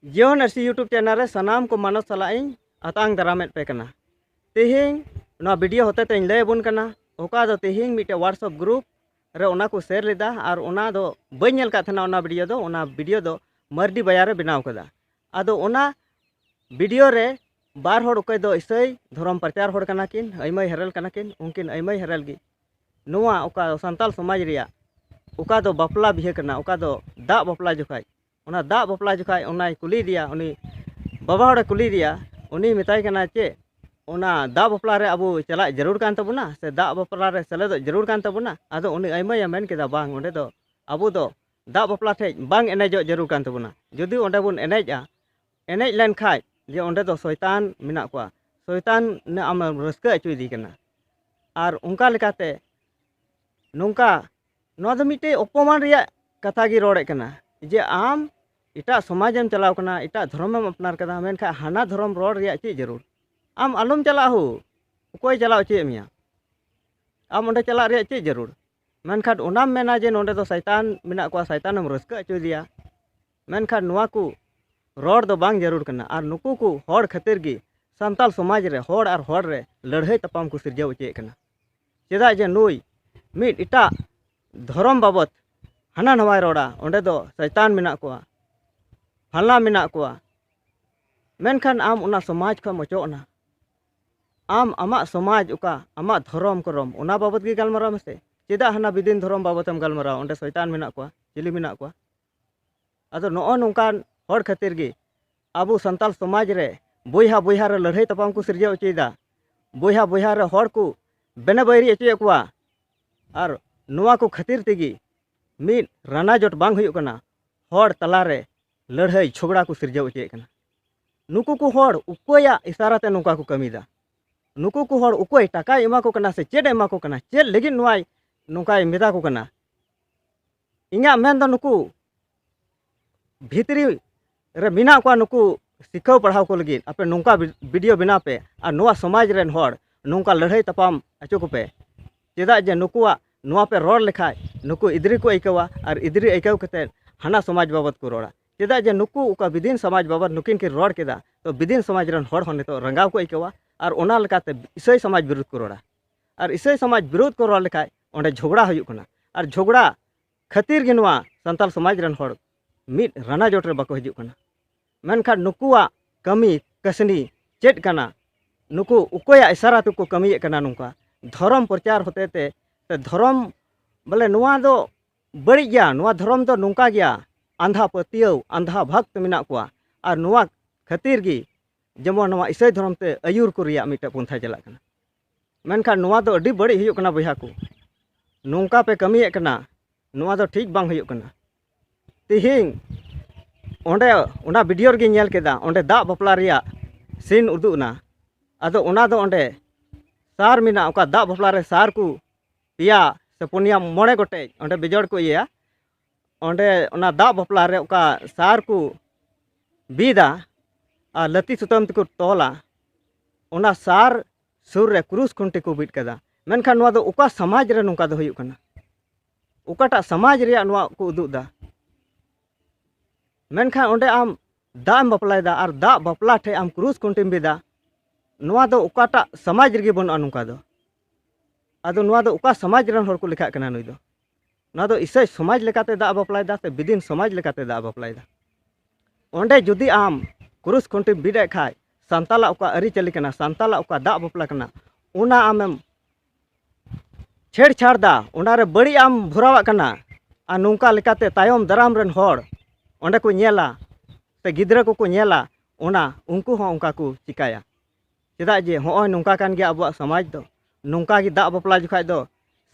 जीवन AC YouTube channel रे सनाम को मानव सलाइन अतांग दरामेट पे कना तेहिंग ना वीडियो होते ते लय बुन कना ओका दो तेहिंग मिटे व्हाट्सएप ग्रुप रे ओना को शेयर लेदा और ओना दो बई नेल का थना ओना वीडियो दो मर्डी बाजार रे बनाव कदा आदो ओना वीडियो रे बार होड़ ओकय दो इसै धर्म प्रचार होड़ कना किन अइमय हेरल कना किन उनकिन अइमय हेरल गी नोआ ओका संताल समाज रिया ओका दो बापला बिहे कना ओका दो दा बापला जोखाय ओना दा बापला जोखाय ओनाय कुली दिया उनी बाबा होड़े कुली दिया उनी मिताय कना चे ओना दा बापला रे अबो चला जरूर कान तबुना से दा बापला रे सेले दो जरूर कान तबुना आदो उनी अइमय मेन केदा बांग ओंडे दो अबो दो दा बापला ठे बांग एनेजो जरूर कान तबुना जदि ओंडे बुन एनेजा एनेज लेन खाय जे ओंडे दो शैतान मिना कोआ शैतान ने आम रस्का अचु इदी कना और उनका लेकाते नोंका नोआ दो मिटे अपमान रिया कथा गी रोड़े कना जे आम इटा समाजम चलाव कना इटा धर्मम अपनार कदा मेनखा हाना धर्म रोड रिया ची जरूर आम आलम चला हो कोई चलाव चे मिया आम ओंडे चला रिया ची जरूर मेनखा ओनाम मेना जे नोंडे दो शैतान मिना कोआ शैतानम रस्का अचु दिया मेनखा नोआ को रोड दो बांग जरूर कना और नुकु को होड़ खातिर गी संताल समाज रे होड़ और होड़ रे लड़ाई तपाम को सिरजाव चे कना चेदा जे नुई मिट इटा धर्म बाबत हाना नवाय रोड़ा ओंडे दो शैतान मिना कोआ फला मिना कोआ मेनखान आम उना समाज को मचोना आम आमा समाज उका आमा धर्म करम उना बाबत गी गलमरा मसे चेदा हाना बिदिन धर्म बाबतम गलमरा ओंडे शैतान मिना कोआ चिली मिना कोआ आदो नो नोंकान होड़ खातिर गी आबो संताल समाज रे बोहा बोहा रे लड़ाई तपाम को सिरजाव चेदा बोहा बोहा रे होड़ को बेना बैरी अचे कोआ और नोआ को खातिर तेगी मिट राना जोट बांग हुयुक कना होड़ तला रे लड़ाई झगड़ा को सिरजाव अचे कना नुकु को होड़ उकोया इशारा ते नोका को कमीदा नुकु को होड़ उकोय टाका एमा को कना से चेड एमा को कना चेड लेगिन नोआय नोकाय मेदा को कना इङा मेन दो नुकु भीतरी रे मिना को नुकु सिखाव पढ़ाव को लगी आपे नोंका वीडियो बना पे और नोआ समाज रेन होड़ नोंका लड़ाई तपाम अचो को पे चेदा जे नुकुआ नोआ पे रोड लेखाय नुकु इद्री को ऐकवा और इद्री ऐकव कते हाना समाज बाबत को रोड़ा चेदा जे नुकु उका विदिन समाज बाबत नुकिन के रोड केदा तो विदिन समाज रन होड़ होने तो रंगाव को ऐकवा और ओना लेकाते इसै समाज विरोध को रोड़ा और इसै समाज विरोध को रोड़ लेखाय ओंडे झगड़ा हुयुक कना और झगड़ा खातिर गे नोआ संताल समाज रन होड़ मिट राना जोट रे बाको हिजुक कना मेनखा नुकुआ कमी कसनी चेड कना नुकु उकोया इशारा तो को कमी कना नुका धर्म प्रचार होते ते धर्म बोले नुआ दो बड़ी गया नुआ धर्म दो नुका गया आंधा पतियव आंधा भक्त मिना कोआ और नुआ खातिर गी जेमन नुआ ईसाई धर्म ते आयुर को रिया मिटे पंथा चला कना मेनखा नुआ दो अडी बड़ी हुयुक कना बया को नुका पे कमी कना नुआ दो ठीक बांग हुयुक कना तिहिंग ओंडे ओना वीडियो रे नेल केदा ओंडे दा बापला रिया सीन उदुना आदो ओना दो ओंडे सार मिना ओका दा बापला रे सार को पिया से पुनिया मोड़े गोटे ओंडे बिजोड़ को इया ओंडे ओना दा बापला रे ओका सार को बीदा आ लती सुतम तको तोला ओना सार सुर रे क्रूस खुंटी को बीट कदा मेनखान नोआ दो ओका समाज रे नुका दो हुयुक कना ओकाटा समाज रे नोआ को उदुदा मेनखान ओंडे आम दाम बापलायदा और दा बापला ठे आम क्रूस खुंटीम बीदा नोआ दो ओकाटा समाज रे बन अनुका दो आदो नोआ दो ओका समाज रन होड़ को लिखा कना नुई दो नोआ दो इसै समाज लेकाते दा बापलायदा से बिदिन समाज लेकाते दा बापलायदा ओंडे जुदी आम क्रूस खुंटी बिडे खाय संताला ओका अरी चली कना संताला ओका दा बापला कना ओना आमेम छेड़छाड़ दा ओना रे बड़ी आम भुरावा कना आ नोंका लेकाते तायम दराम रन होड़ ओंडे को नेला से गिद्रा को नेला ओना उनको हो उनका को चिकाया चेदा जे होय नोंका कान गया अब समाज दो नोंका गी दा बापला जुखाय दो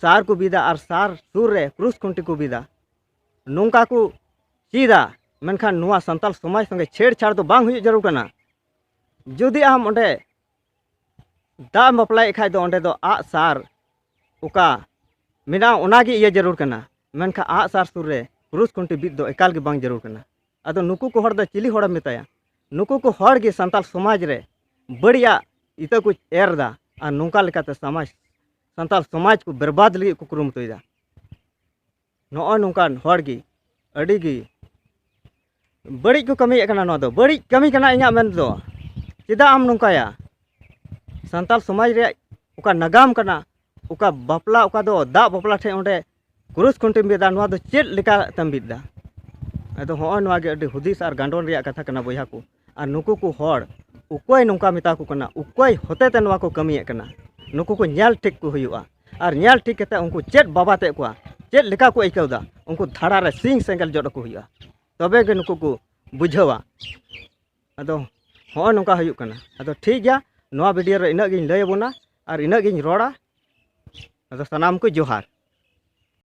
सार को बिदा और सार सुर रे क्रूस खुंटी को बिदा नोंका को चीदा मेनखान नुआ संताल समाज संगे छेड़छाड़ दो बांग हुई जरूर कना जुदी आम ओंडे दा बापलाय खाय दो ओंडे दो आ सार उका मिना ओनागी इया जरूर कना मेनखा आ सार सुर रे क्रूस खुंटी बिद दो एकाल गे बांग जरूर कना आदो नुकु को होड़ दो चिली होड़ मेताया नुकु को होड़ गे संताल समाज रे बढ़िया इता को एरदा और नोंका लेकाते समाज संताल समाज को बर्बाद लगी को कुरुमुटुयदा नो नोंकान होड़ गी अड़ी गी बड़ी को कमी बड़ी कमी कना इन्या मेन दो चेदा आम नोंकाया सान्ताल समाज रे उका नगाम कना उका बापला उका दो दा बापला ठे ओंडे कुरुस खुंटिम बिदा नोआ दो चेद लेका तम बिदा अदो होय नोआ गे अडी हुदिस आर गांडोन रिया कथा कना बोया को आर नुकु को होड़ उकोय नोंका मिता को कना उकोय होते ते नोआ को कमिये कना नुकु को न्याल ठीक को हुयुआ आर न्याल ठीक कते उनको चेद बाबा ते को चेद लेका को इकौदा उनको धाड़ा रे सिंग सेंगल जोड़ को हुयुआ तबे गे नुकु को बुझावा अदो होय नोंका हुयु कना अदो ठीक गया नोआ वीडियो रे इना गिन लय बोना और इना गिन रोड़ा अदो सनाम को जोहार।